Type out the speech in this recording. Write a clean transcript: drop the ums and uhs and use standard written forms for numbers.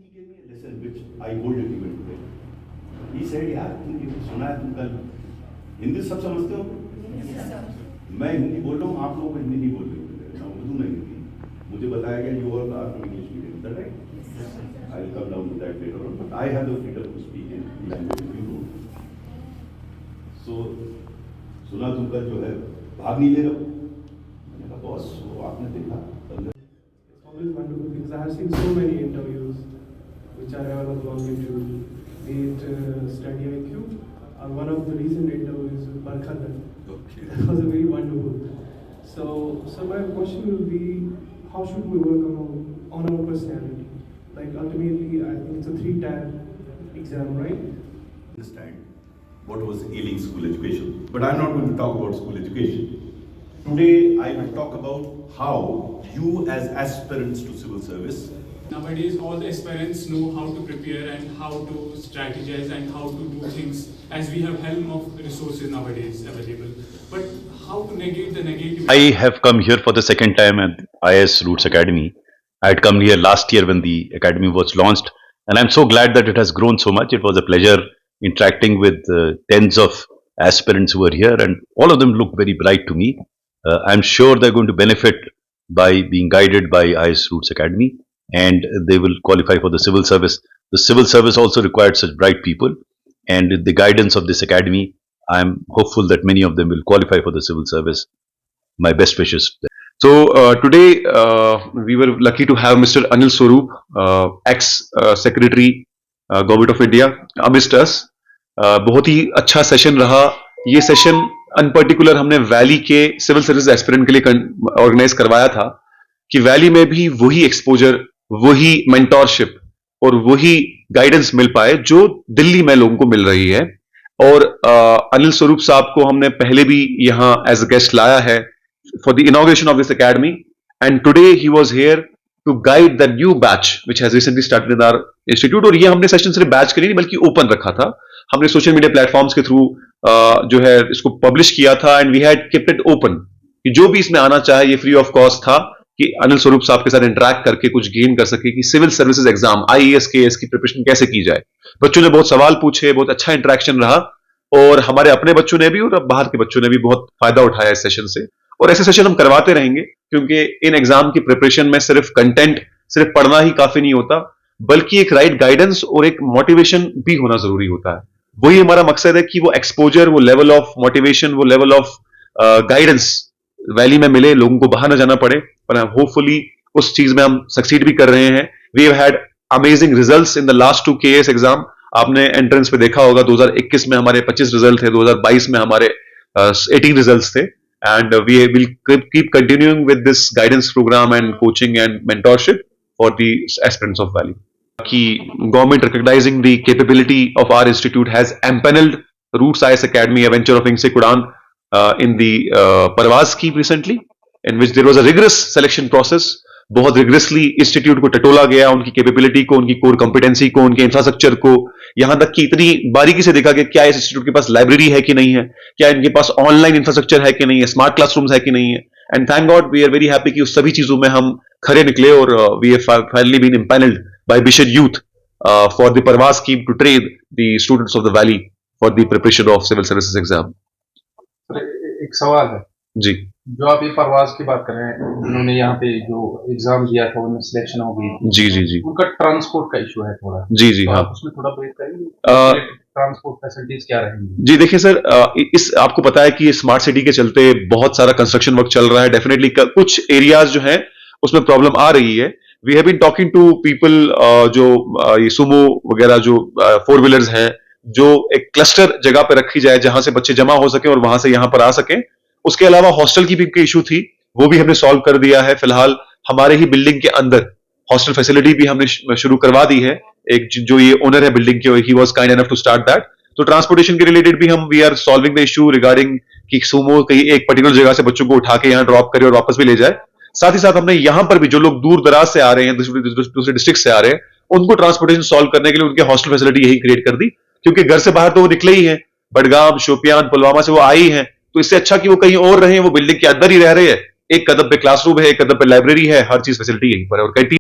he gave me a lesson which I hold it even today. He said, यार तुमने सुना है तुम कल हिंदी सब समझते हो? मैं हिंदी बोल रहा हूँ, आप लोग हिंदी नहीं बोल रहे हो, उर्दू में हिंदी। मुझे बताया गया you all are from English medium, is that right? I will come down to that later on, but I have the freedom to speak in language you know. So सुना तुम कल जो है भाग नहीं ले रहे हो? मैंने कहा बॉस वो आपने देखा? Always wonderful because I have seen so many interviews which are available on YouTube, be it Study IQ or one of the recent interviews with Barkhadan. Okay. That was a very wonderful. So my question will be, how should we work on our personality? Like ultimately, I think it's a 3-tab exam, right? Understand what was ailing school education, but I'm not going to talk about school education. Today, I will talk about how you as aspirants to civil service. Nowadays, all the aspirants know how to prepare and how to strategize and how to do things, as we have helm of resources nowadays available. But how to negate the negative? I have come here for the second time at IS Roots Academy. I had come here last year when the academy was launched, and I'm so glad that it has grown so much. It was a pleasure interacting with tens of aspirants who are here, and all of them look very bright to me. I'm sure they're going to benefit by being guided by IS Roots Academy, and they will qualify for the civil service. The civil service also required such bright people, and with the guidance of this academy, I'm hopeful that many of them will qualify for the civil service. My best wishes. So today we were lucky to have Mr. Anil Swarup, ex-secretary Government of India, amidst us. बहुत ही अच्छा session रहा. ये session अन particular हमने valley के civil service aspirant के लिए organise करवाया था कि वैली में भी वही एक्सपोजर, वही मेंटोरशिप और वही गाइडेंस मिल पाए जो दिल्ली में लोगों को मिल रही है. और अनिल स्वरूप साहब को हमने पहले भी यहाँ एज अ गेस्ट लाया है for the inauguration of this academy, and today he was here to guide the new batch which has recently started in our institute. और ये हमने सेशन सिर्फ बैच के लिए नहीं बल्कि ओपन रखा था. हमने सोशल मीडिया प्लेटफॉर्म्स के थ्रू जो है इसको पब्लिश किया था, and we had kept it open कि जो भी इसमें आना चाहे ये फ्री ऑफ कॉस्ट था कि अनिल स्वरूप साहब के साथ इंटरेक्ट करके कुछ गेन कर सके कि civil services exam IAS KS की प्रिपरेशन कैसे की जाए. बच्चों ने बहुत सवाल पूछे, बहुत अच्छा इंटरेक्शन रहा, और हमारे अपने बच्चों ने भी और बाहर के बच्चों ने भी बहुत फायदा उठाया इस सेशन से. और ऐसे सेशन हम करवाते रहेंगे क्योंकि इन एग्जाम की प्रिपरेशन में सिर्फ कंटेंट, सिर्फ पढ़ना ही काफी नहीं होता, बल्कि एक राइट गाइडेंस और एक मोटिवेशन भी होना जरूरी होता है. वही हमारा मकसद है कि वो एक्सपोजर, वो लेवल ऑफ मोटिवेशन, वो लेवल ऑफ गाइडेंस वैली में मिले, लोगों को बाहर ना जाना पड़े. पर होपफुली उस चीज में हम सक्सीड भी कर रहे हैं. We have had amazing results in the last 2 KS exam. आपने एंट्रेंस पे देखा होगा 2021 में हमारे 25 रिजल्ट थे, 2022 में हमारे 18 रिजल्ट्स थे. And we will keep continuing with this guidance program and coaching and mentorship for the aspirants of Valley. कि government recognizing the capability of our institute has empaneled Roots IS Academy, a venture of INSEC Udan, in the Parvaz scheme recently, in which there was a rigorous selection process. बहुत rigorously institute को टटोला गया, उनकी capability को, उनकी core competency को, उनके infrastructure को, यहां तक कि इतनी बारीकी से देखा कि क्या इस इंस्टीट्यूट के पास लाइब्रेरी है कि नहीं है, क्या इनके पास ऑनलाइन इंफ्रास्ट्रक्चर है कि नहीं है, स्मार्ट क्लासरूम्स है कि नहीं है. And thank God we are very happy कि उस सभी चीजों में हम खरे निकले, और we have finally been empanelled by Bishar youth for the Parwaz scheme to train the students of the valley for the preparation of civil services exam. एक सवाल है जी, जो आप ये परवाज की बात कर रहे हैं, उन्होंने यहाँ पे जो एग्जाम दिया था उनमें सिलेक्शन हो गई, जी जी जी, उनका ट्रांसपोर्ट का इशू है थोड़ा. जी जी, तो हाँ, आप उसमें थोड़ा ब्रीफ करेंगे, ट्रांसपोर्ट फैसिलिटीज क्या रहेंगी? जी. देखिए सर, इस आपको पता है कि स्मार्ट सिटी के चलते बहुत सारा कंस्ट्रक्शन वर्क चल रहा है. डेफिनेटली कुछ एरियाज जो हैं उसमें प्रॉब्लम आ रही है. We have been talking to people जो ये सुमो वगैरह जो 4 व्हीलर्स हैं, जो एक क्लस्टर जगह पे रखी जाए जहां से बच्चे जमा हो सके और वहां से यहाँ पर आ सके. उसके अलावा हॉस्टल की भी इशू थी, वो भी हमने सॉल्व कर दिया है. फिलहाल हमारे ही बिल्डिंग के अंदर हॉस्टल फैसिलिटी भी हमने शुरू करवा दी है. एक जो ये ओनर है बिल्डिंग के, he was kind enough to start that. तो ट्रांसपोर्टेशन के रिलेटेड भी हम we are solving the issue regarding कि सुमो कहीं एक पर्टिकुलर जगह से बच्चों को उठा के यहाँ ड्रॉप करे और वापस भी ले जाए. साथ ही साथ हमने यहाँ पर भी जो लोग दूर दराज से आ रहे हैं, दूसरे डिस्ट्रिक्ट से आ रहे हैं, उनको ट्रांसपोर्टेशन सॉल्व करने के लिए उनके हॉस्टल फैसिलिटी यही क्रिएट कर दी, क्योंकि घर से बाहर तो वो निकले ही हैं, बडगाम, शोपियान, पुलवामा से वो आई हैं. तो इससे अच्छा कि वो कहीं और रहे, वो बिल्डिंग के अंदर ही रह रहे हैं. एक कदम पे क्लासरूम है, एक कदम पे लाइब्रेरी है, हर चीज फैसिलिटी यहीं पर है, और